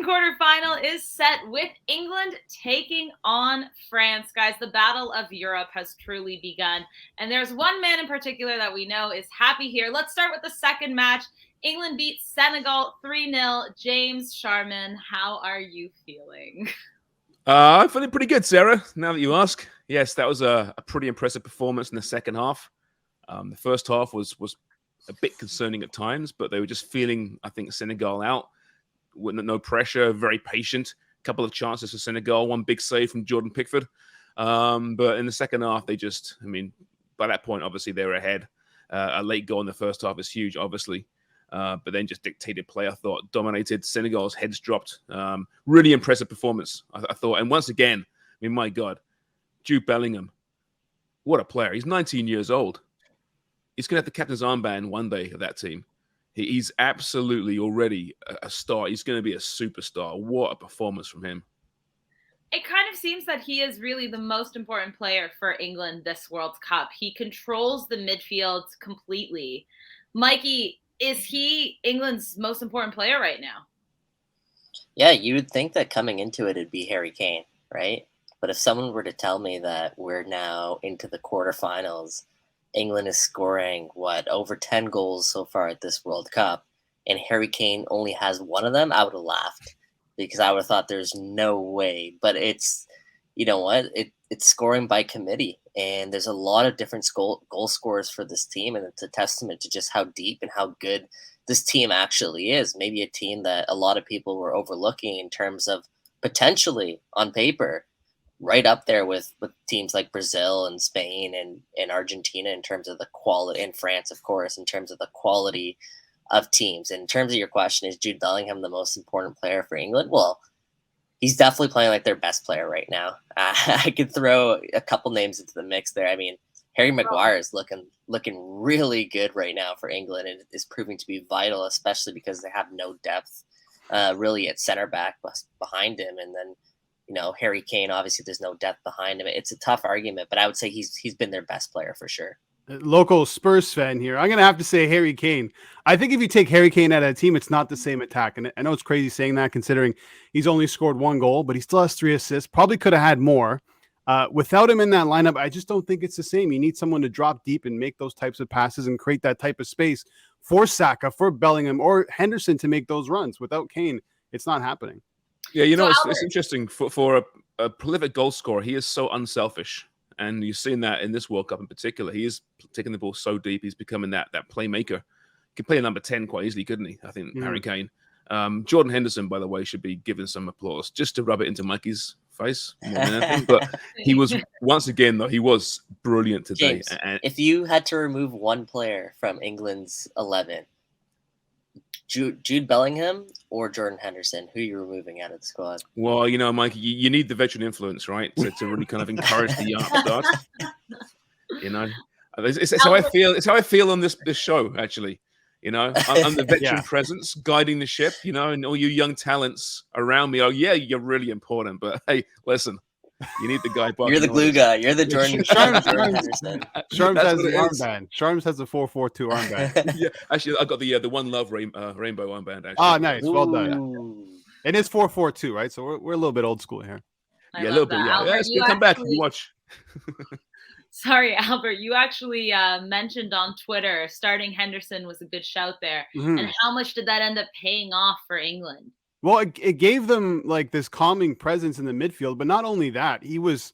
second quarterfinal is set with England taking on France. Guys, the battle of Europe has truly begun. And there's one man in particular that we know is happy here. Let's start with the second match. England beat Senegal 3-0. James Sharman, how are you feeling? I'm feeling pretty good, Sarah, now that you ask. Yes, that was a pretty impressive performance in the second half. The first half was a bit concerning at times, but they were just feeling, I think, Senegal out with no pressure, very patient. A couple of chances for Senegal, one big save from Jordan Pickford. But in the second half, they just, by that point, obviously they were ahead. A late goal in the first half is huge, obviously. But then just dictated play, I thought, dominated. Senegal's heads dropped. Really impressive performance, I thought. And once again, my God, Jude Bellingham, what a player. He's 19 years old. He's going to have the captain's armband one day of that team. He's absolutely already a star. He's going to be a superstar. What a performance from him. It kind of seems that he is really the most important player for England this World Cup. He controls the midfield completely. Mikey, is he England's most important player right now? Yeah, you would think that coming into it, it'd be Harry Kane, right? But if someone were to tell me that we're now into the quarterfinals, England is scoring, over 10 goals so far at this World Cup, and Harry Kane only has one of them, I would have laughed because I would have thought there's no way. But it's, you know what, it's scoring by committee, and there's a lot of different goal scorers for this team, and it's a testament to just how deep and how good this team actually is. Maybe a team that a lot of people were overlooking in terms of potentially, on paper, right up there with teams like Brazil and Spain and Argentina in terms of the quality, and France, of course, in terms of the quality of teams. And in terms of your question, is Jude Bellingham the most important player for England? Well, he's definitely playing like their best player right now. I could throw a couple names into the mix there. Harry Maguire is looking really good right now for England, and is proving to be vital, especially because they have no depth really at center back behind him. And then, Harry Kane, obviously there's no depth behind him. It's a tough argument, but I would say he's been their best player for sure. Local Spurs fan here. I'm going to have to say Harry Kane. I think if you take Harry Kane out of a team, it's not the same attack. And I know it's crazy saying that considering he's only scored one goal, but he still has 3 assists. Probably could have had more. Without him in that lineup, I just don't think it's the same. You need someone to drop deep and make those types of passes and create that type of space for Saka, for Bellingham, or Henderson to make those runs. Without Kane, it's not happening. Yeah, it's interesting for a prolific goal scorer. He is so unselfish, and you've seen that in this World Cup in particular. He is taking the ball so deep. He's becoming that playmaker. He could play a number 10 quite easily, couldn't he? I think Harry Kane. Jordan Henderson, by the way, should be given some applause just to rub it into Mikey's face more than anything. But he was, once again, though, he was brilliant today. James, if you had to remove one player from England's 11, Jude Bellingham or Jordan Henderson, who are you removing out of the squad? Well, Mike, you need the veteran influence, right? To really kind of encourage the young upstart. It's how I feel. It's how I feel on this show, actually. I'm the veteran presence guiding the ship, and all you young talents around me. Oh, yeah, you're really important. But hey, listen, you need the guy. You're the glue guy. You're the Jordan Henderson. Sharms has the armband. Sharms has the 442 armband. Yeah, actually, I got the One Love rainbow armband. Actually. Oh, nice. Well done. It is 442, right? So we're a little bit old school here. A little bit. Yeah, it's good. Come back. You watch. Sorry, Albert, you actually mentioned on Twitter starting Henderson was a good shout there. Mm-hmm. And how much did that end up paying off for England? Well, it gave them like this calming presence in the midfield, but not only that, he was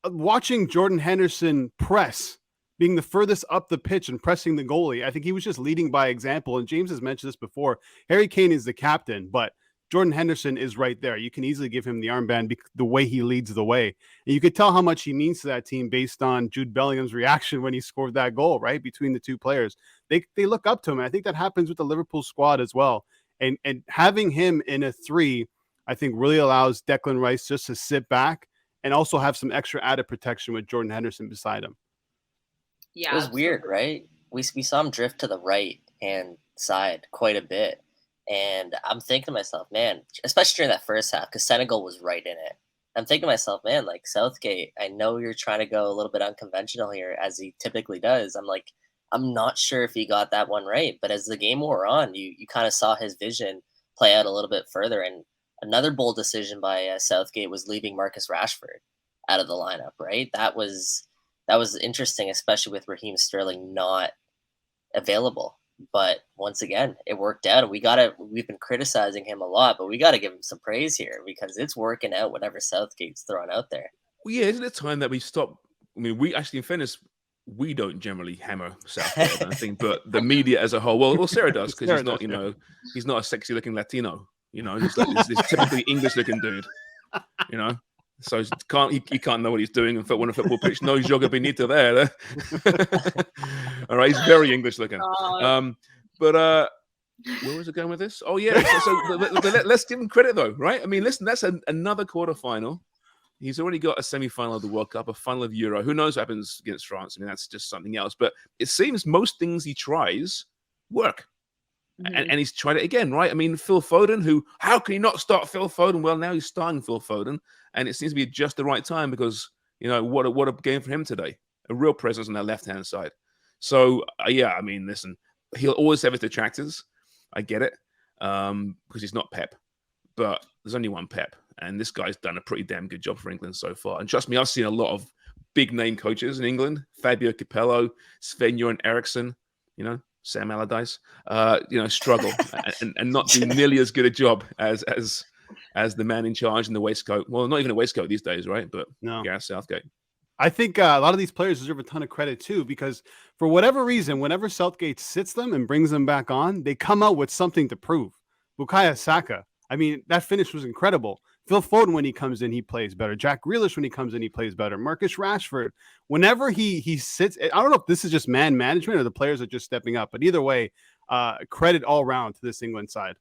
watching Jordan Henderson press, being the furthest up the pitch and pressing the goalie. I think he was just leading by example. And James has mentioned this before. Harry Kane is the captain, but Jordan Henderson is right there. You can easily give him the armband the way he leads the way. And you could tell how much he means to that team based on Jude Bellingham's reaction when he scored that goal, right? Between the two players. They look up to him. And I think that happens with the Liverpool squad as well. And having him in a 3, I think really allows Declan Rice just to sit back and also have some extra added protection with Jordan Henderson beside him. Yeah, it was weird, right? We saw him drift to the right hand side quite a bit. And I'm thinking to myself, man, especially during that first half, because Senegal was right in it. I'm thinking to myself, man, like Southgate, I know you're trying to go a little bit unconventional here, as he typically does. I'm not sure if he got that one right. But as the game wore on, you kind of saw his vision play out a little bit further. And another bold decision by Southgate was leaving Marcus Rashford out of the lineup. Right, that was interesting, especially with Raheem Sterling not available. But once again, it worked out, and we've been criticizing him a lot, but we gotta give him some praise here because it's working out whatever Southgate's throwing out there. Well, yeah, isn't it time that we stop? I mean, we actually, in fairness, we don't generally hammer Southgate, I don't think, but the media as a whole. Well, Sarah does because he's not, he's not a sexy-looking Latino. He's like this typically English-looking dude. So he can't know what he's doing on a football pitch. No joga bonito there. All right, he's very English-looking. But where was it going with this? Oh yeah, but let's give him credit though, right? I mean, listen, that's another quarterfinal. He's already got a semi-final of the World Cup, a final of Euro. Who knows what happens against France? I mean, that's just something else. But it seems most things he tries work. Mm-hmm. And he's tried it again, right? I mean, Phil Foden, how can he not start Phil Foden? Well, now he's starting Phil Foden. And it seems to be just the right time because, what a game for him today. A real presence on that left-hand side. So, yeah, I mean, listen, he'll always have his detractors. I get it. Because he's not Pep. But there's only one Pep. And this guy's done a pretty damn good job for England so far. And trust me, I've seen a lot of big-name coaches in England. Fabio Capello, Sven-Göran Eriksson, Sam Allardyce, struggle and not do nearly as good a job as the man in charge in the waistcoat. Well, not even a waistcoat these days, right? But no. Gareth Southgate. I think a lot of these players deserve a ton of credit too, because for whatever reason, whenever Southgate sits them and brings them back on, they come out with something to prove. Bukayo Saka, I mean, that finish was incredible. Phil Foden, when he comes in, he plays better. Jack Grealish, when he comes in, he plays better. Marcus Rashford, whenever he sits, I don't know if this is just man management or the players are just stepping up, but either way, credit all around to this England side.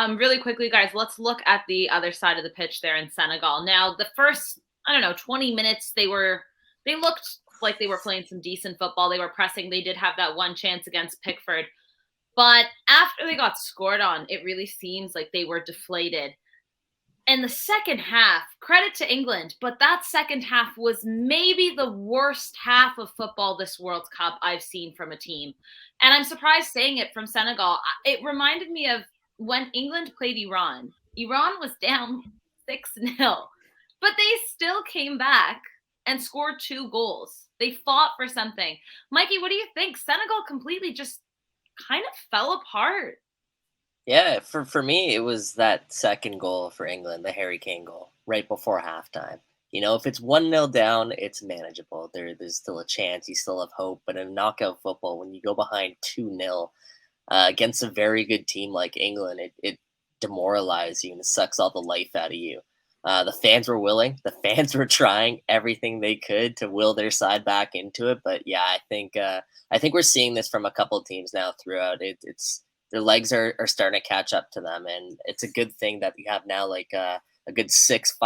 Really quickly, guys, let's look at the other side of the pitch there in Senegal. Now, the first, 20 minutes, they looked like they were playing some decent football. They were pressing. They did have that one chance against Pickford. But after they got scored on, it really seems like they were deflated. And the second half, credit to England, but that second half was maybe the worst half of football this World Cup I've seen from a team. And I'm surprised saying it from Senegal. It reminded me of when England played Iran. Iran was down 6-0, but they still came back and scored 2 goals. They fought for something. Mikey, what do you think? Senegal completely just kind of fell apart. Yeah, for me, it was that second goal for England, the Harry Kane goal, right before halftime. If it's 1-0 down, it's manageable. There's still a chance. You still have hope. But in knockout football, when you go behind 2-0 against a very good team like England, it demoralizes you and it sucks all the life out of you. The fans were willing. The fans were trying everything they could to will their side back into it. But yeah, I think we're seeing this from a couple of teams now throughout. It's their legs are starting to catch up to them, and it's a good thing that we have now like a good 6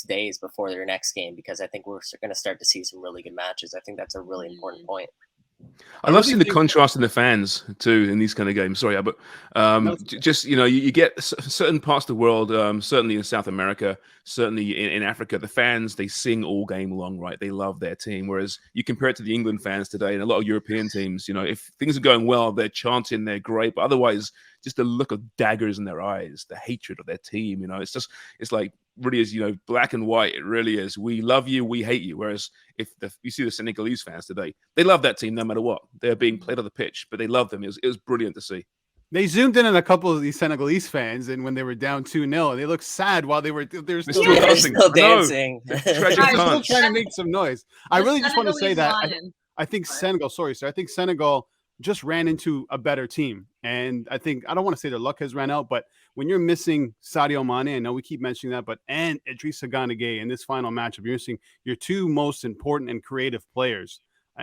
days before their next game, because I think we're going to start to see some really good matches. I think that's a really important point. I love seeing the contrast in the fans too in these kind of games. Sorry, but you get certain parts of the world, certainly in South America, certainly in Africa, the fans, they sing all game long, right? They love their team. Whereas you compare it to the England fans today and a lot of European teams, if things are going well, they're chanting, they're great, but otherwise, just the look of daggers in their eyes, the hatred of their team, it's like really is, black and white. It really is. We love you, we hate you. Whereas if you see the Senegalese fans today, they love that team no matter what. They're being played on the pitch, but they love them. It was brilliant to see. They zoomed in on a couple of these Senegalese fans, and when they were down 2-0, and they looked sad while they were still dancing. Still trying to make some noise. I really just want to say that I think Senegal. Sorry, sir. I think Senegal just ran into a better team, and I don't want to say their luck has ran out, but when you're missing Sadio Mane, I know we keep mentioning that, and Idrissa Gana Gueye in this final matchup, you're missing your 2 most important and creative players,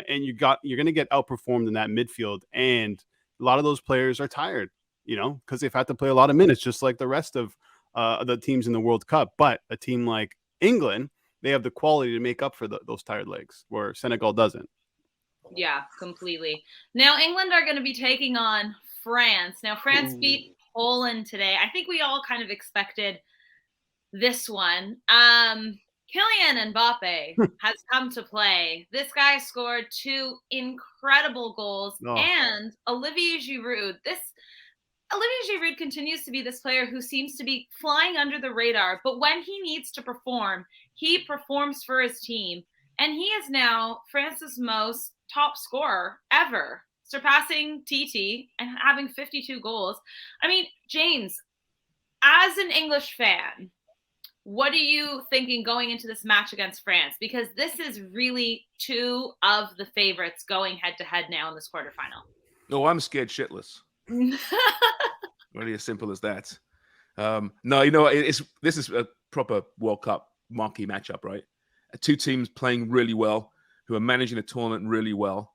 and you're going to get outperformed in that midfield, and a lot of those players are tired, because they've had to play a lot of minutes, just like the rest of the teams in the World Cup. But a team like England, they have the quality to make up for those tired legs, where Senegal doesn't. Yeah, completely. Now, England are going to be taking on France. Now, France beat Poland today. I think we all kind of expected this one. Kylian Mbappe has come to play. This guy scored 2 incredible goals, and Olivier Giroud. Olivier Giroud continues to be this player who seems to be flying under the radar, but when he needs to perform, he performs for his team. And he is now France's most top scorer ever, surpassing TT and having 52 goals. I mean, James, as an English fan, what are you thinking going into this match against France? Because this is really two of the favorites going head-to-head now in this quarterfinal. No, I'm scared shitless. Really as simple as that. No, this is a proper World Cup marquee matchup, right? Two teams playing really well, who are managing the tournament really well.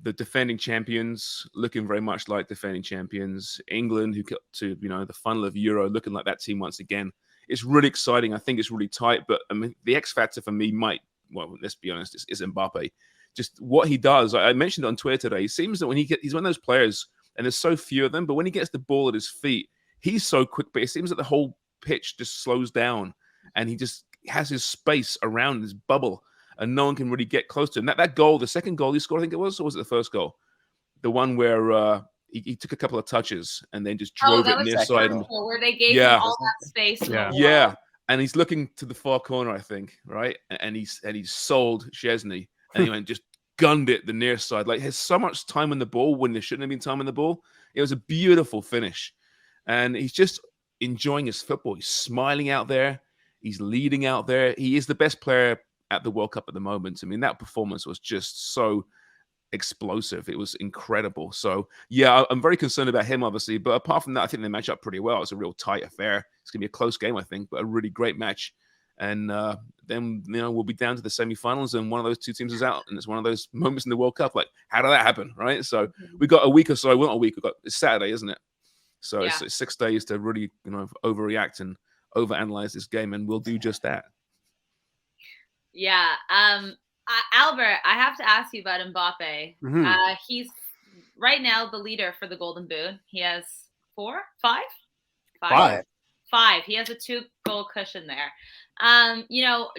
The defending champions looking very much like defending champions. England, who got to the final of Euro, looking like that team once again. It's really exciting. I think it's really tight, but I mean, the X factor for me let's be honest, is Mbappe. Just what he does. I mentioned it on Twitter today. He seems that when he's one of those players, and there's so few of them, but when he gets the ball at his feet, he's so quick, but it seems that the whole pitch just slows down, and he just has his space around his bubble, and no one can really get close to him. That goal, the second goal he scored, I think it was, or was it the first goal? The one where he took a couple of touches and then just drove it near side. Where they gave him all that space. Yeah. And he's looking to the far corner, I think, right? And he's sold Chesney, and he went just gunned it the near side. Like, has so much time on the ball when there shouldn't have been time on the ball. It was a beautiful finish, and he's just enjoying his football. He's smiling out there. He's leading out there. He is the best player at the World Cup at the moment. I mean, that performance was just so explosive. It was incredible. So, yeah, I'm very concerned about him, obviously. But apart from that, I think they match up pretty well. It's a real tight affair. It's going to be a close game, I think, but a really great match. And then, we'll be down to the semifinals, and one of those two teams is out. And it's one of those moments in the World Cup. Like, how did that happen, right? So we got a week or so. Well, not a week. It's Saturday, isn't it? So it's 6 days to really, overreact and overanalyze this game, and we'll do just that. Yeah. Albert, I have to ask you about Mbappe. Mm-hmm. He's right now the leader for the Golden Boot. He has 5. He has a 2-goal cushion there.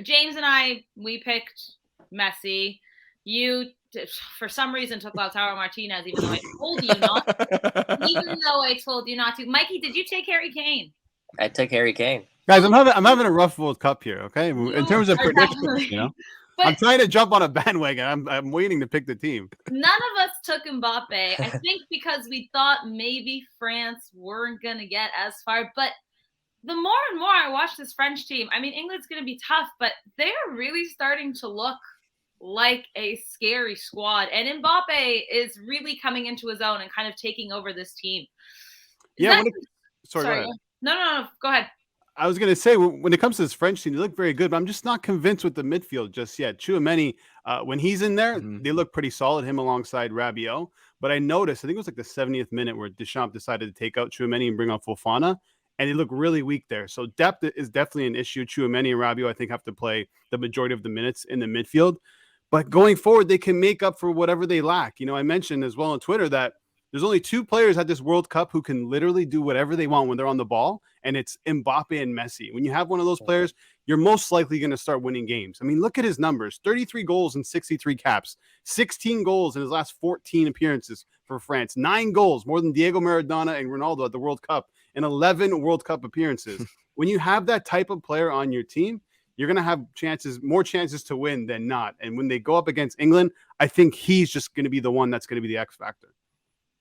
James and I, we picked Messi. You, for some reason, took Lautaro Martinez, even though I told you not to. Mikey, did you take Harry Kane? I took Harry Kane. Guys, I'm having a rough World Cup here, okay? In terms of predictions, But I'm trying to jump on a bandwagon. I'm waiting to pick the team. None of us took Mbappe. I think because we thought maybe France weren't going to get as far. But the more and more I watch this French team, I mean, England's going to be tough, but they're really starting to look like a scary squad. And Mbappe is really coming into his own and kind of taking over this team. Sorry. Go ahead. No. Go ahead. I was going to say, when it comes to this French team, they look very good, but I'm just not convinced with the midfield just yet. Tchouaméni, when he's in there, they look pretty solid, him alongside Rabiot. But I noticed, I think it was like the 70th minute where Deschamps decided to take out Tchouaméni and bring on Fofana, and they look really weak there. So depth is definitely an issue. Tchouaméni and Rabiot, I think, have to play the majority of the minutes in the midfield. But going forward, they can make up for whatever they lack. I mentioned as well on Twitter that there's only 2 players at this World Cup who can literally do whatever they want when they're on the ball, and it's Mbappe and Messi. When you have one of those players, you're most likely going to start winning games. I mean, look at his numbers. 33 goals and 63 caps. 16 goals in his last 14 appearances for France. 9 goals, more than Diego Maradona and Ronaldo at the World Cup, and 11 World Cup appearances. When you have that type of player on your team, you're going to have more chances to win than not. And when they go up against England, I think he's just going to be the one that's going to be the X factor.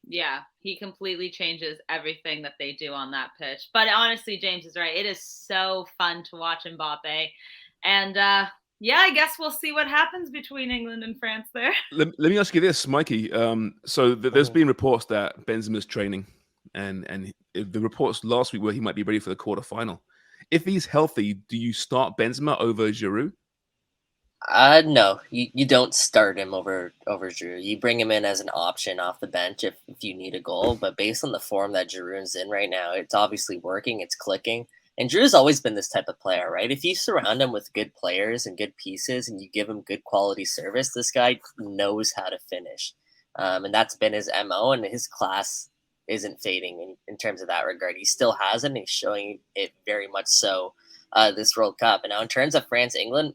Yeah, he completely changes everything that they do on that pitch. But honestly, James is right. It is so fun to watch Mbappe. And I guess we'll see what happens between England and France there. Let me ask you this, Mikey. So there's been reports that Benzema's training, and the reports last week were he might be ready for the quarterfinal. If he's healthy, do you start Benzema over Giroud? No, you don't start him over Giroud. You bring him in as an option off the bench if you need a goal. But based on the form that Giroud's in right now, it's obviously working. It's clicking. And Giroud's always been this type of player, right? If you surround him with good players and good pieces and you give him good quality service, this guy knows how to finish. And that's been his MO, and his class isn't fading in terms of that regard. He still has it, and he's showing it very much so this World Cup. And now in terms of France-England,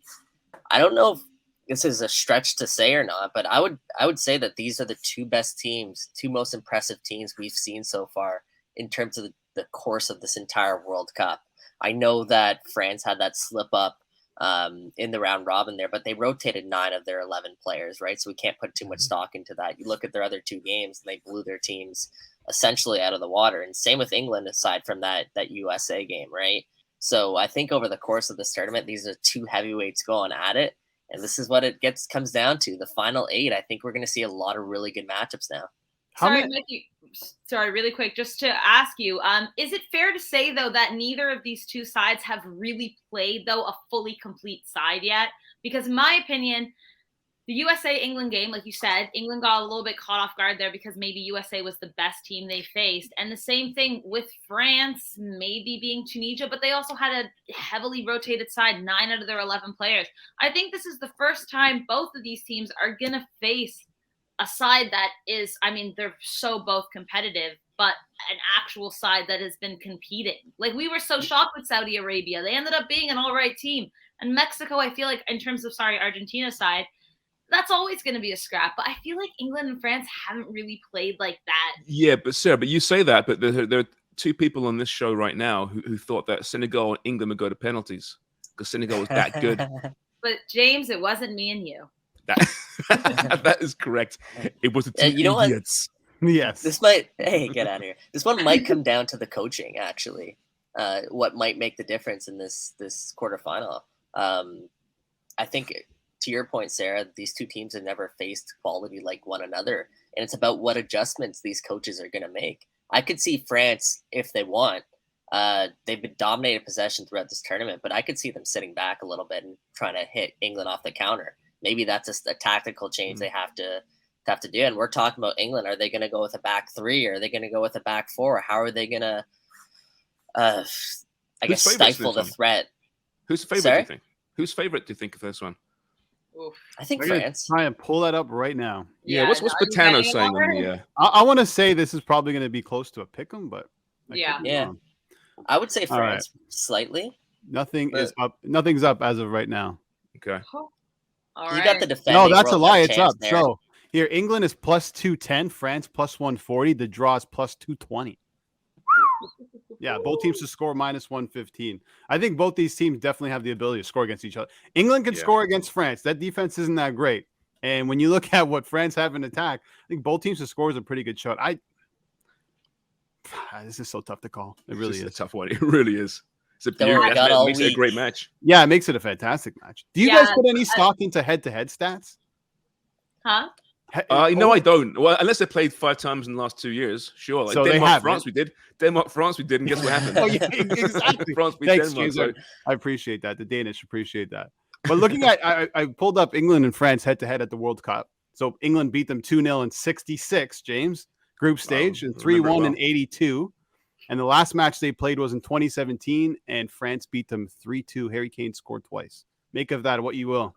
I don't know if this is a stretch to say or not, but I would say that these are the 2 best teams, 2 most impressive teams we've seen so far in terms of the course of this entire World Cup. I know that France had that slip up in the round robin there, but they rotated 9 of their 11 players, right? So we can't put too much stock into that. You look at their other 2 games, and they blew their teams essentially out of the water. And same with England, aside from that USA game, right? So I think over the course of this tournament, these are 2 heavyweights going at it. And this is what it comes down to. The final 8, I think we're going to see a lot of really good matchups now. Mickey, sorry, really quick, just to ask you, is it fair to say, though, that neither of these 2 sides have really played, though, a fully complete side yet? Because in my opinion, the USA-England game, like you said, England got a little bit caught off guard there because maybe USA was the best team they faced. And the same thing with France, maybe being Tunisia, but they also had a heavily rotated side, 9 out of their 11 players. I think this is the first time both of these teams are going to face a side that is, I mean, they're so both competitive, but an actual side that has been competing. Like, we were so shocked with Saudi Arabia. They ended up being an all right team. And Mexico, I feel like, in terms of, Argentina side, that's always going to be a scrap. But I feel like England and France haven't really played like that. Yeah, but Sarah, but you say that, but there are 2 people on this show right now who thought that Senegal and England would go to penalties because Senegal was that good. But James, it wasn't me and you. That is correct. It was the 2 idiots. Yes. This might, hey, get out of here. This one might come down to the coaching, actually. What might make the difference in this quarterfinal. I think, to your point, Sarah, these 2 teams have never faced quality like one another. And it's about what adjustments these coaches are going to make. I could see France, if they want, they've been dominated possession throughout this tournament, but I could see them sitting back a little bit and trying to hit England off the counter. Maybe that's a tactical change they have to do. And we're talking about England. Are they going to go with a back 3? Or are they going to go with a back 4? How are they going to, stifle the threat? Who's favorite, do you think? Who's favorite, do you think, of this one? Oof. I think France. Try and pull that up right now. Yeah, what's Patano saying on the? I want to say this is probably going to be close to a pick'em, but I would say France slightly. Nothing's up as of right now. Okay. You got the defending. No, that's a lie. It's up. There. So here, England is plus 210, France plus 140. The draw is plus 220. Yeah, both teams to score minus 115. I think both these teams definitely have the ability to score against each other. England can score against France. That defense isn't that great. And when you look at what France have in attack, I think both teams to score is a pretty good shot. This is so tough to call. It really is a tough one. It really is. It's a it makes it a great match. Yeah, it makes it a fantastic match. Do you guys put any stock into head-to-head stats? Huh? No, I don't. Well, unless they played 5 times in the last 2 years, sure. Like so Denmark, France, we did. Denmark, France, we did, and guess what happened? Exactly. France beat Thanks, Denmark. James. I appreciate that. The Danish appreciate that. But looking at, I pulled up England and France head-to-head at the World Cup. So England beat them 2-0 in 66, James, group stage, and 3-1 in 82. And the last match they played was in 2017, and France beat them 3-2. Harry Kane scored twice. Make of that what you will.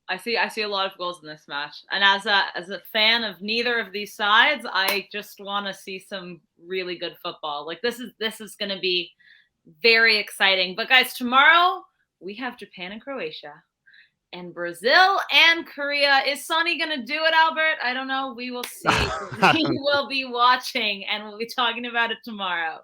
I see a lot of goals in this match. And as a fan of neither of these sides, I just want to see some really good football. Like, this is going to be very exciting. But guys, tomorrow we have Japan and Croatia. And Brazil and Korea. Is Sonny going to do it, Albert? I don't know. We will see. We will be watching, and we'll be talking about it tomorrow.